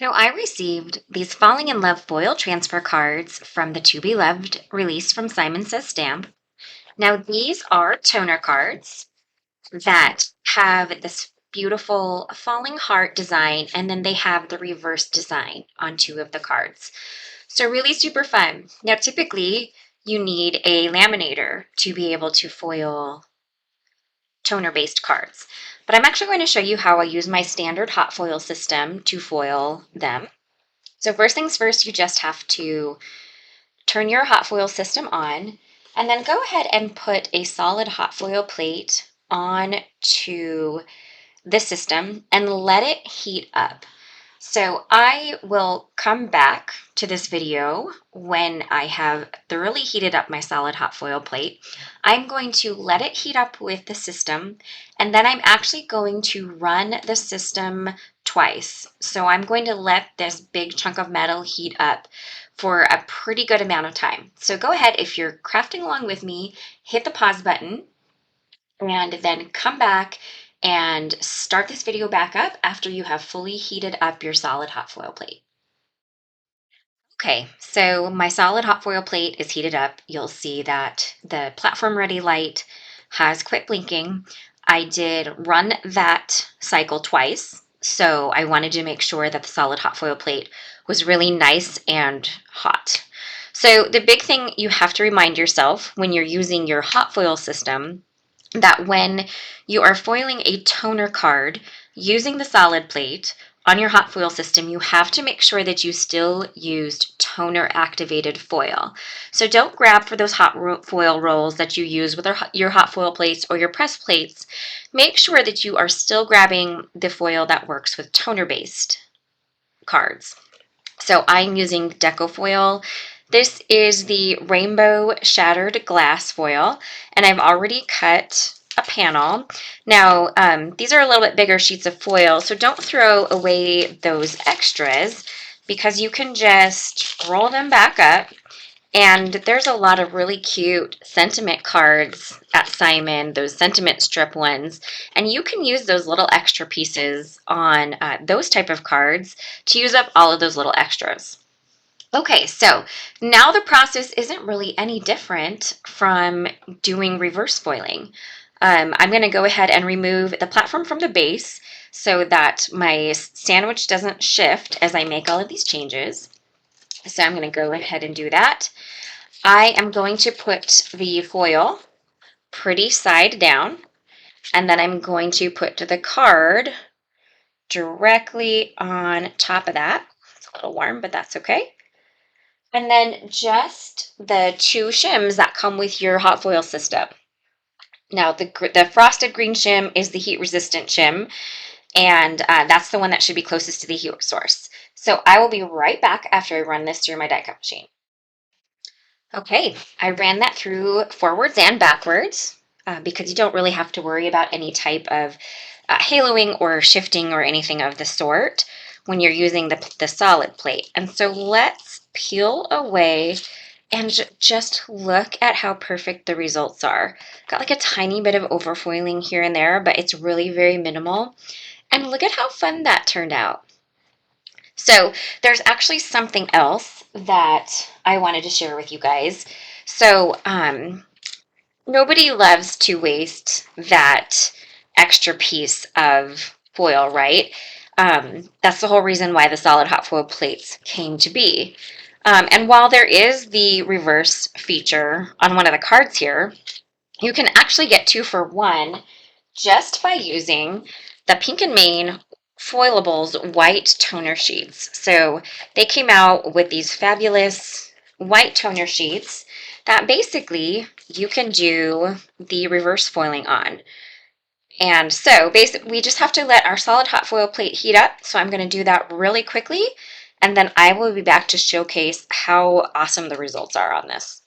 So I received these Falling in Love foil transfer cards from the To Be Loved release from Simon Says Stamp. Now these are toner cards that have this beautiful falling heart design, and then they have the reverse design on two of the cards. So really super fun. Now typically you need a laminator to be able to foil toner based cards. But I'm actually going to show you how I use my standard hot foil system to foil them. So first things first, you just have to turn your hot foil system on and then go ahead and put a solid hot foil plate on to the system and let it heat up. So I will come back to this video when I have thoroughly heated up my solid hot foil plate. I'm going to let it heat up with the system, and then I'm actually going to run the system twice. So I'm going to let this big chunk of metal heat up for a pretty good amount of time. So go ahead, if you're crafting along with me, hit the pause button and then come back and start this video back up after you have fully heated up your solid hot foil plate. Okay, so my solid hot foil plate is heated up. You'll see that the platform ready light has quit blinking. I did run that cycle twice, so I wanted to make sure that the solid hot foil plate was really nice and hot. So the big thing you have to remind yourself when you're using your hot foil system, that when you are foiling a toner card using the solid plate on your hot foil system, you have to make sure that you still used toner activated foil. So don't grab for those hot foil rolls that you use with your hot foil plates or your press plates. Make sure that you are still grabbing the foil that works with toner based cards. So I'm using Deco foil. This is the rainbow shattered glass foil, and I've already cut a panel. Now, these are a little bit bigger sheets of foil, so don't throw away those extras because you can just roll them back up. And there's a lot of really cute sentiment cards at Simon, those sentiment strip ones. And you can use those little extra pieces on those type of cards to use up all of those little extras. Okay, so now the process isn't really any different from doing reverse foiling. I'm going to go ahead and remove the platform from the base so that my sandwich doesn't shift as I make all of these changes. So I'm going to go ahead and do that. I am going to put the foil pretty side down, and then I'm going to put the card directly on top of that. It's a little warm, but that's okay. And then just the two shims that come with your hot foil system. Now, the frosted green shim is the heat resistant shim, and that's the one that should be closest to the heat source. So I will be right back after I run this through my die cut machine. Okay, I ran that through forwards and backwards because you don't really have to worry about any type of haloing or shifting or anything of the sort when you're using the solid plate. And so let's peel away and just look at how perfect the results are. Got like a tiny bit of overfoiling here and there, but it's really very minimal. And look at how fun that turned out. So there's actually something else that I wanted to share with you guys. So nobody loves to waste that extra piece of foil, right? That's the whole reason why the solid hot foil plates came to be. And while there is the reverse feature on one of the cards here, you can actually get 2 for 1 just by using the Pink and Main Foilables white toner sheets. So they came out with these fabulous white toner sheets that basically you can do the reverse foiling on. And so basically we just have to let our solid hot foil plate heat up. So I'm going to do that really quickly, and then I will be back to showcase how awesome the results are on this.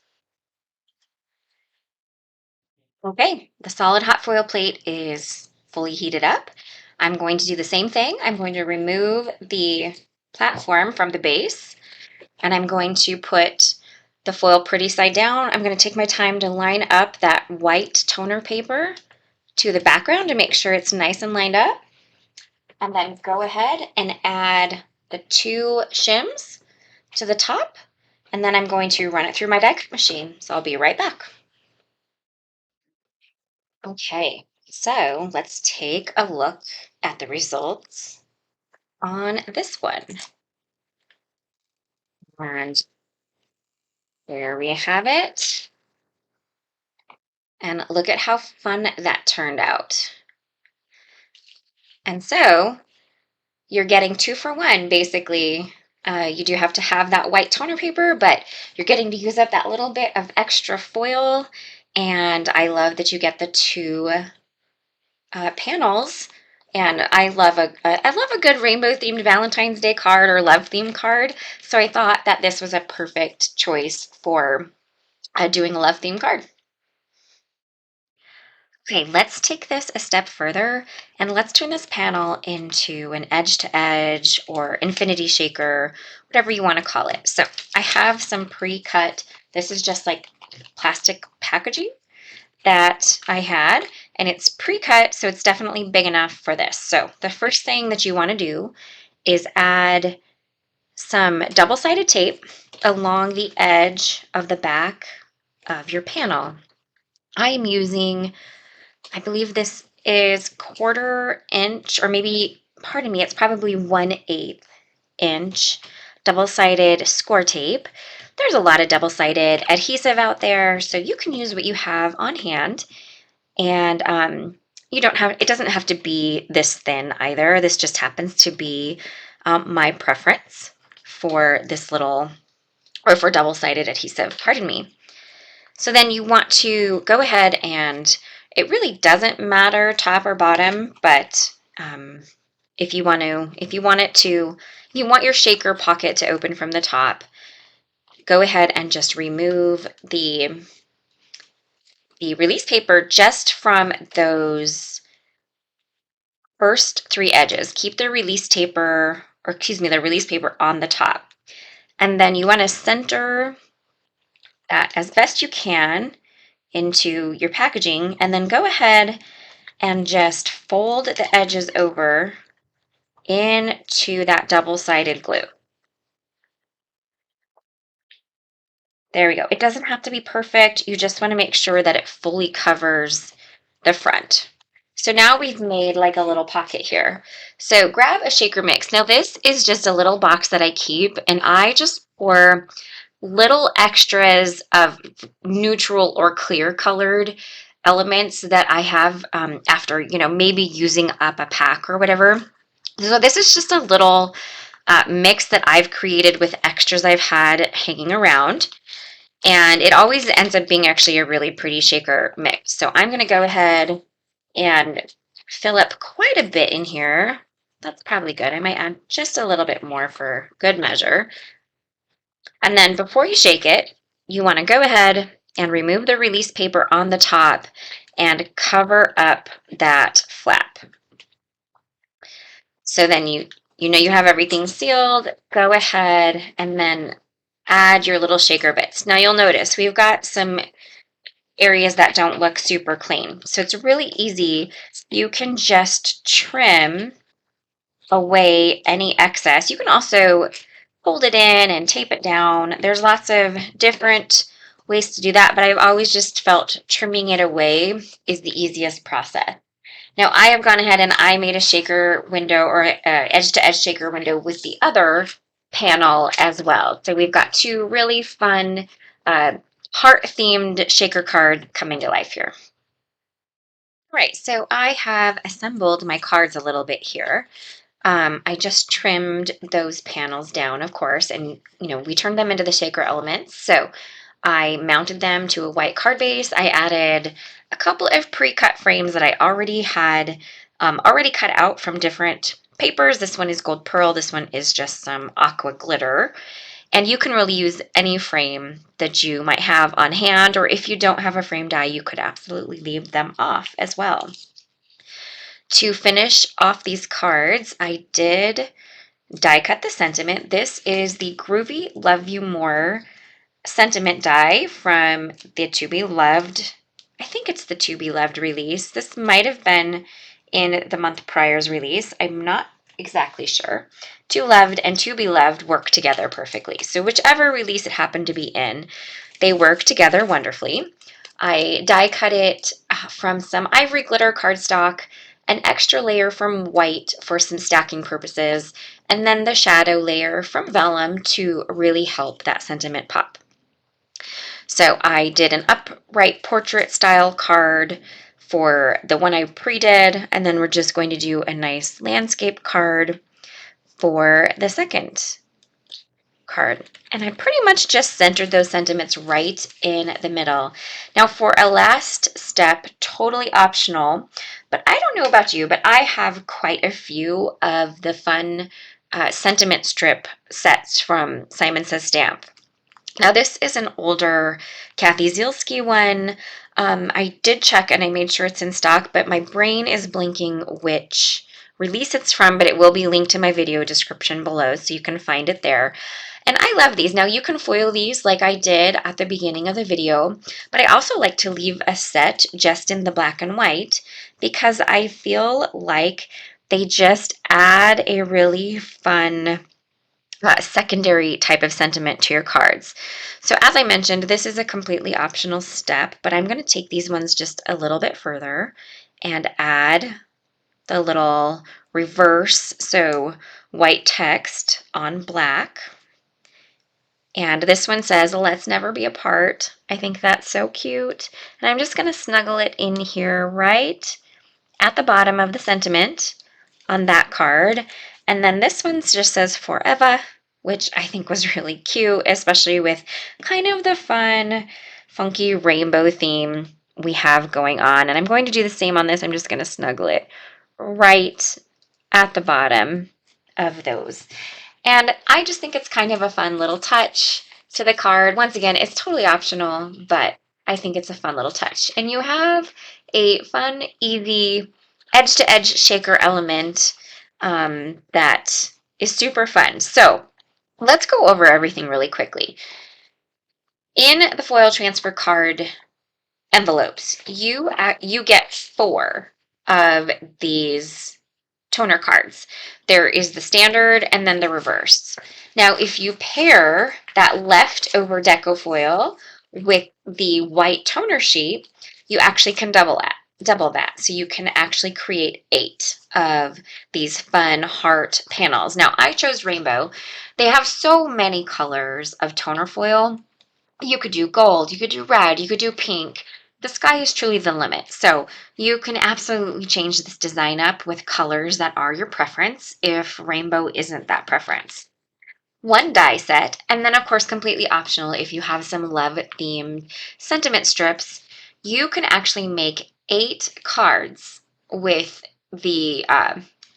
Okay, the solid hot foil plate is fully heated up. I'm going to do the same thing. I'm going to remove the platform from the base, and I'm going to put the foil pretty side down. I'm going to take my time to line up that white toner paper to the background to make sure it's nice and lined up. And then go ahead and add the two shims to the top, and then I'm going to run it through my die cut machine. So I'll be right back. Okay, so let's take a look at the results on this one. And there we have it. And look at how fun that turned out. And so you're getting 2 for 1, basically. You do have to have that white toner paper, but you're getting to use up that little bit of extra foil. And I love that you get the two panels. And I love a good rainbow themed Valentine's Day card or love themed card. So I thought that this was a perfect choice for doing a love themed card. Okay, let's take this a step further and let's turn this panel into an edge to edge or infinity shaker, whatever you want to call it. So I have some pre-cut, this is just like plastic packaging that I had, and it's pre-cut, so it's definitely big enough for this. So the first thing that you want to do is add some double-sided tape along the edge of the back of your panel. I am using, I believe this is 1/4 inch, or maybe, pardon me, it's probably 1/8 inch double-sided score tape. There's a lot of double-sided adhesive out there, so you can use what you have on hand. And you don't have, it doesn't have to be this thin either. This just happens to be my preference for this little, or for double-sided adhesive, pardon me. So then you want to go ahead and, it really doesn't matter top or bottom, but if you want you want your shaker pocket to open from the top, go ahead and just remove the release paper just from those first 3 edges. Keep the release paper, or excuse me, the release paper on the top. And then you want to center that as best you can into your packaging, and then go ahead and just fold the edges over into that double-sided glue. There we go. It doesn't have to be perfect. You just want to make sure that it fully covers the front. So now we've made like a little pocket here. So grab a shaker mix. Now this is just a little box that I keep, and I just pour little extras of neutral or clear colored elements that I have after, maybe using up a pack or whatever. So this is just a little mix that I've created with extras I've had hanging around. And it always ends up being actually a really pretty shaker mix. So I'm going to go ahead and fill up quite a bit in here. That's probably good. I might add just a little bit more for good measure. And then before you shake it, you want to go ahead and remove the release paper on the top and cover up that flap. So then you have everything sealed. Go ahead and then add your little shaker bits. Now you'll notice we've got some areas that don't look super clean. So it's really easy. You can just trim away any excess. You can also fold it in and tape it down. There's lots of different ways to do that, but I've always just felt trimming it away is the easiest process. Now I have gone ahead and I made a shaker window, or edge-to-edge shaker window with the other panel as well. So we've got 2 really fun heart-themed shaker card coming to life here. All right, so I have assembled my cards a little bit here. I just trimmed those panels down, of course, and we turned them into the shaker elements. So I mounted them to a white card base. I added a couple of pre-cut frames that I already had already cut out from different papers. This one is gold pearl. This one is just some aqua glitter. And you can really use any frame that you might have on hand, or if you don't have a frame die, you could absolutely leave them off as well. To finish off these cards, I did die cut the sentiment. This is the Groovy Love You More sentiment die from the To Be Loved. I think it's the To Be Loved release. This might have been in the month prior's release. I'm not exactly sure. To loved and to be loved work together perfectly. So whichever release it happened to be in, they work together wonderfully. I die cut it from some ivory glitter cardstock, an extra layer from white for some stacking purposes, and then the shadow layer from vellum to really help that sentiment pop. So I did an upright portrait style card for the one I pre-did, and then we're just going to do a nice landscape card for the second card. And I pretty much just centered those sentiments right in the middle. Now for a last step, totally optional, but I don't know about you, but I have quite a few of the fun sentiment strip sets from Simon Says Stamp. Now, this is an older Kathy Zielski one. I did check and I made sure it's in stock, but my brain is blinking which release it's from, but it will be linked to my video description below, so you can find it there. And I love these. Now, you can foil these like I did at the beginning of the video, but I also like to leave a set just in the black and white because I feel like they just add a really fun secondary type of sentiment to your cards. So as I mentioned, this is a completely optional step, but I'm going to take these ones just a little bit further and add the little reverse, so white text on black. And this one says, "Let's never be apart." I think that's so cute. And I'm just going to snuggle it in here right at the bottom of the sentiment on that card. And then this one just says forever, which I think was really cute, especially with kind of the fun, funky rainbow theme we have going on. And I'm going to do the same on this. I'm just going to snuggle it right at the bottom of those. And I just think it's kind of a fun little touch to the card. Once again, it's totally optional, but I think it's a fun little touch. And you have a fun, easy edge-to-edge shaker element that is super fun. So let's go over everything really quickly. In the foil transfer card envelopes, you get 4 of these toner cards. There is the standard and then the reverse. Now, if you pair that leftover deco foil with the white toner sheet, you actually can double that. So you can actually create 8 of these fun heart panels. Now, I chose rainbow. They have so many colors of toner foil. You could do gold, you could do red, you could do pink. The sky is truly the limit. So you can absolutely change this design up with colors that are your preference if rainbow isn't that preference. One die set, and then of course completely optional if you have some love themed sentiment strips, you can actually make 8 cards with the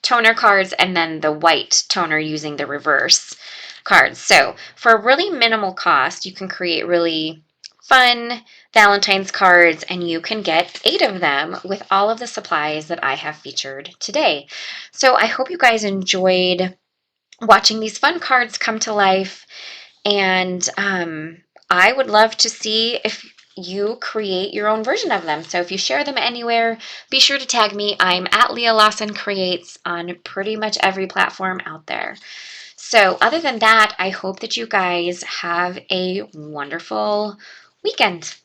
toner cards and then the white toner using the reverse cards. So for a really minimal cost, you can create really fun Valentine's cards and you can get 8 of them with all of the supplies that I have featured today. So I hope you guys enjoyed watching these fun cards come to life, and I would love to see if you create your own version of them. So if you share them anywhere, be sure to tag me. I'm at Leah Lawson Creates on pretty much every platform out there. So other than that, I hope that you guys have a wonderful weekend.